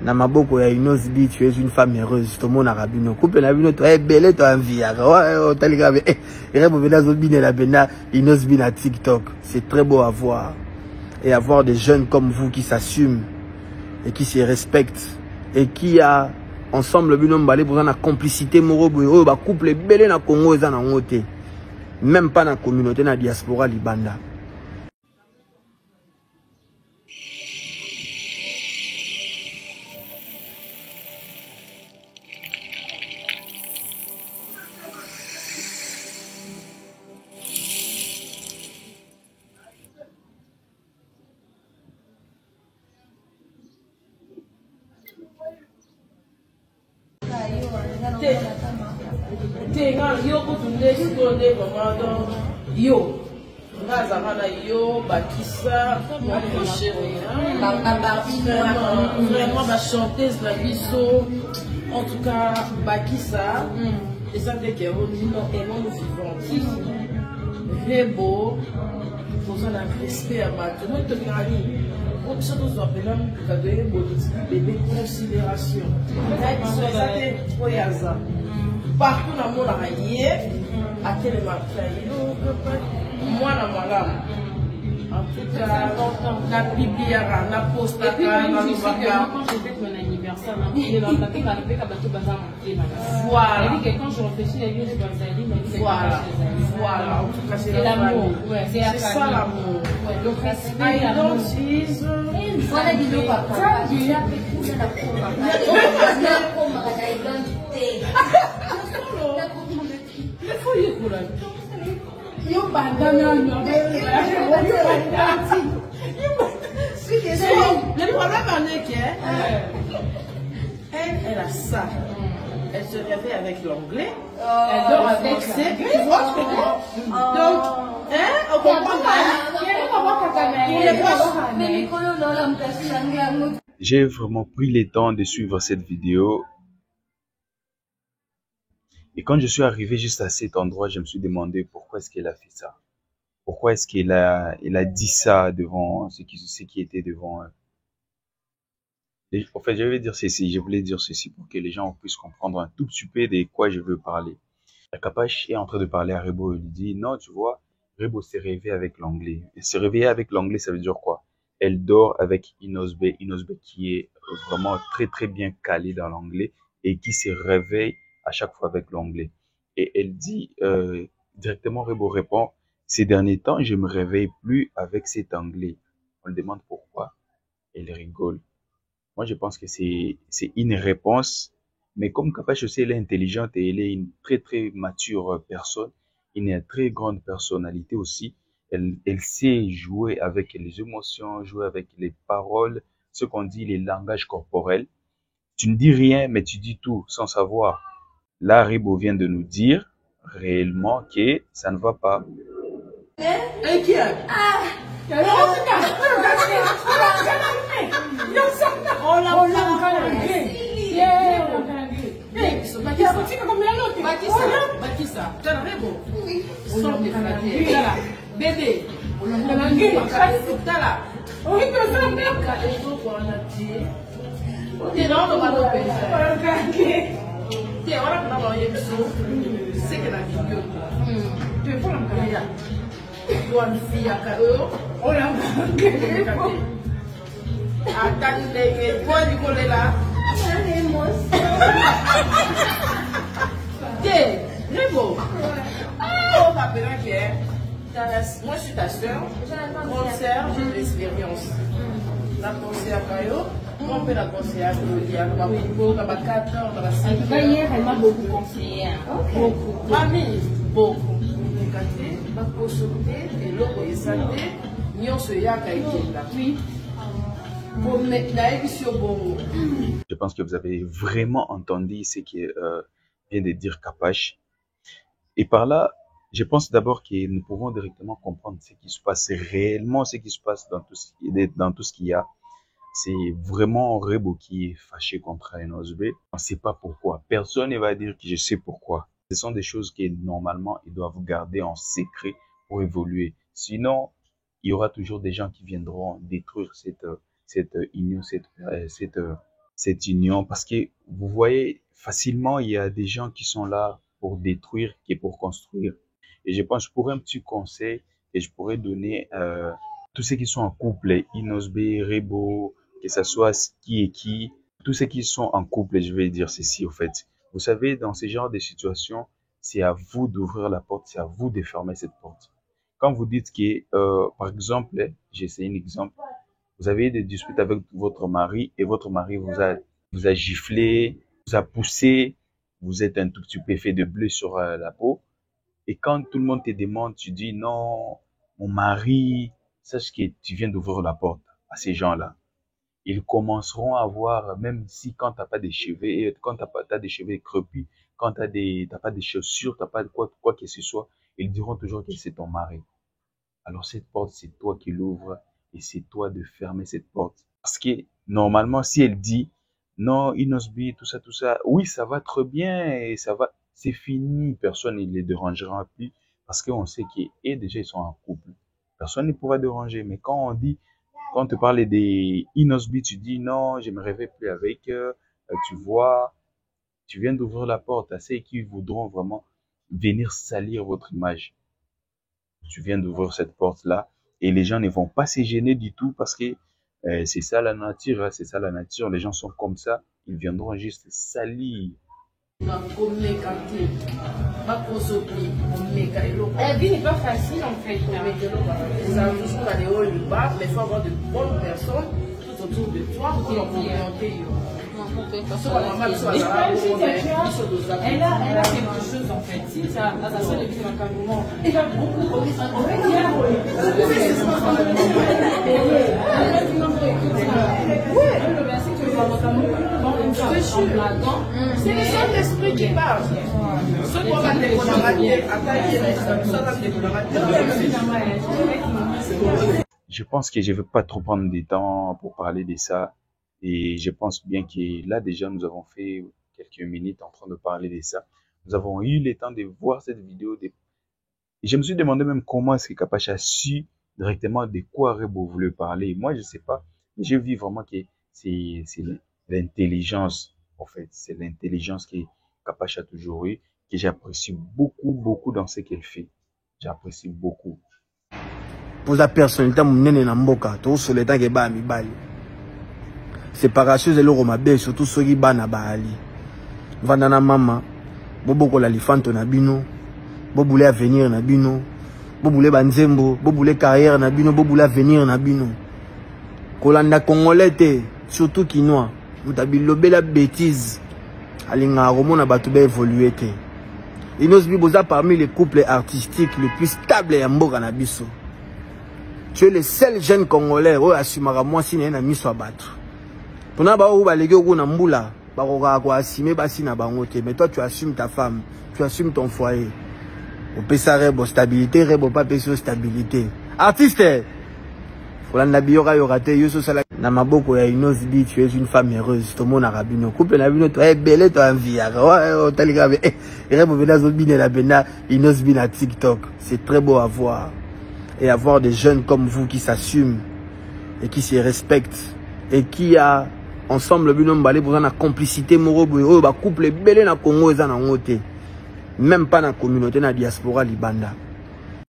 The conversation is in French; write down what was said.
na maboko ya Inos B, tu es une femme heureuse. Tout le monde a rabino. Couple na bino, tu es belle, tu as envie. Inos B na TikTok. C'est très beau à voir. Et avoir des jeunes comme vous qui s'assument et qui se respectent et qui a ensemble bino mbalé pour la complicité moro ba couple belle na Congo eza na ngote. Même pas na communauté na diaspora libanda. Yo, yo, Bakissa, vraiment ma chanteuse la biso, en tout cas Bakissa, et ça fait qu'elle nous vivons. Très beau, pour ça un respect à ma tout notre granny. Comme ça nous appelons bébé considération. Partout dans mon arrière, à quel moi na malamu. En tout cas, la bibliara, la poste, la quand j'ai fait mon anniversaire, voilà. Quand je réfléchis, voilà. Voilà. En tout cas, c'est l'amour. C'est ça l'amour. Le respect, l'amour. Voilà, dis-le papa. Le problème est qu'elle a ça. Elle se réveille avec l'anglais. Elle dort avec français. Tu vois ce que je dis? Donc, on comprend pas. J'ai vraiment pris le temps de suivre cette vidéo. Et quand je suis arrivé juste à cet endroit, je me suis demandé pourquoi est-ce qu'elle a fait ça. Pourquoi est-ce qu'elle a dit ça devant ceux qui étaient devant eux. En fait, je voulais dire ceci pour que les gens puissent comprendre un tout petit peu de quoi je veux parler. La Capache est en train de parler à Rebo. Il lui dit, non, tu vois, Rebo s'est réveillé avec l'anglais. Et se réveiller avec l'anglais, ça veut dire quoi? Elle dort avec Inosbe qui est vraiment très très bien calé dans l'anglais et qui se réveille à chaque fois avec l'anglais. Et elle dit, directement Rebo répond, ces derniers temps, je me réveille plus avec cet anglais. On lui demande pourquoi. Elle rigole. Moi, je pense que c'est une réponse. Mais comme Capache aussi, elle est intelligente et elle est une très, très mature personne, une très grande personnalité aussi. Elle sait jouer avec les émotions, jouer avec les paroles, ce qu'on dit, les langages corporels. Tu ne dis rien, mais tu dis tout sans savoir. Là, Ribo vient de nous dire réellement que ça ne va pas. Et qui est? Bébé, moi je suis ta soeur, grande sœur, j'ai de l'expérience. La conseillère à Kayo, on peut la conseiller à Claudia, on va 4 ans, on va 5 ans. Hier, elle m'a beaucoup conseillé. Beaucoup. Mamie, beaucoup. Je pense que vous avez vraiment entendu ce qui vient de dire Capache. Et par là, je pense d'abord que nous pouvons directement comprendre ce qui se passe réellement, ce qui se passe dans tout ce qu'il y a. C'est vraiment Rebo qui est fâché contre Inosbe. On ne sait pas pourquoi. Personne ne va dire que je sais pourquoi. Ce sont des choses que normalement ils doivent garder en secret pour évoluer. Sinon, il y aura toujours des gens qui viendront détruire cette union, cette cette union, parce que vous voyez facilement, il y a des gens qui sont là pour détruire et pour construire. Et je pense pour un petit conseil que je pourrais donner tous ceux qui sont en couple, Inosbe, Rebo, que ce soit qui et qui, tous ceux qui sont en couple, je vais dire ceci au fait. Vous savez, dans ce genre de situations, c'est à vous d'ouvrir la porte, c'est à vous de fermer cette porte. Quand vous dites que, par exemple, j'ai essayé un exemple, vous avez des disputes avec votre mari et votre mari vous a giflé, vous a poussé, vous êtes un tout petit peu fait de bleu sur la peau. Et quand tout le monde te demande, tu dis non, mon mari, sache que tu viens d'ouvrir la porte à ces gens-là. Ils commenceront à voir, même si quand t'as pas des cheveux, quand t'as des cheveux crepus, quand t'as pas des chaussures, t'as pas de quoi que ce soit, ils diront toujours que c'est ton mari. Alors cette porte, c'est toi qui l'ouvres et c'est toi de fermer cette porte. Parce que normalement, si elle dit non, Inosbi, tout ça, oui, ça va très bien et ça va, c'est fini, personne ne les dérangera plus parce qu'on sait qu'ils déjà ils sont en couple. Personne ne pourra déranger. Mais quand on te parle des Inosbi, tu dis non, je me rêvais plus avec eux. Tu vois, tu viens d'ouvrir la porte à ceux qui voudront vraiment venir salir votre image. Tu viens d'ouvrir cette porte-là et les gens ne vont pas se gêner du tout parce que c'est ça la nature, hein, c'est ça la nature. Les gens sont comme ça, ils viendront juste salir. La vie n'est pas facile en fait. Mais il faut avoir de bonnes personnes tout autour de toi pour complémenter. Elle a quelque chose en fait. Si ça sonne depuis un moment, elle a beaucoup c'est le Saint-Esprit qui parle. Je pense que je ne vais pas trop prendre du temps pour parler de ça. Et je pense bien que là, déjà, nous avons fait quelques minutes en train de parler de ça. Nous avons eu le temps de voir cette vidéo. Et je me suis demandé même comment est-ce que Kapache a su directement de quoi Rebo voulait parler. Moi, je ne sais pas. Mais je vis vraiment que c'est l'intelligence, en fait. C'est l'intelligence que Kapache a toujours eu, que j'apprécie beaucoup dans ce qu'elle fait. J'apprécie beaucoup. Pour la personnalité, séparation de l'Oromabe, surtout ceux qui ban à Bali. Vandana mama, bobo la lifanto na bino, bobo avenir na bino, bobo banzembo, bobo carrière na bino, bobo avenir na bino. Kolanda congolais surtout kinois, vous avez lobé la bêtise. Alinga romona batube évolué te. Inosbi boza parmi les couples artistiques les plus stables ya mboka na biso. Tu es le seul jeune congolais où assumera moi si na miso battre. Mais toi tu assumes ta femme, tu assumes ton foyer. On peut ça rebo stabilité, rebo pas péso stabilité. Artiste, na maboko ya Inosbi, tu es une femme heureuse. Tout le monde a rabino. Couple na bino, tu es belle, tu es envie. Inosbi na TikTok. C'est très beau à voir. Et avoir des jeunes comme vous qui s'assument et qui se respectent et qui a ensemble binom balé pour la complicité morobo ba couple belé na Congo eza na ngote même pas na communauté na diaspora libanda.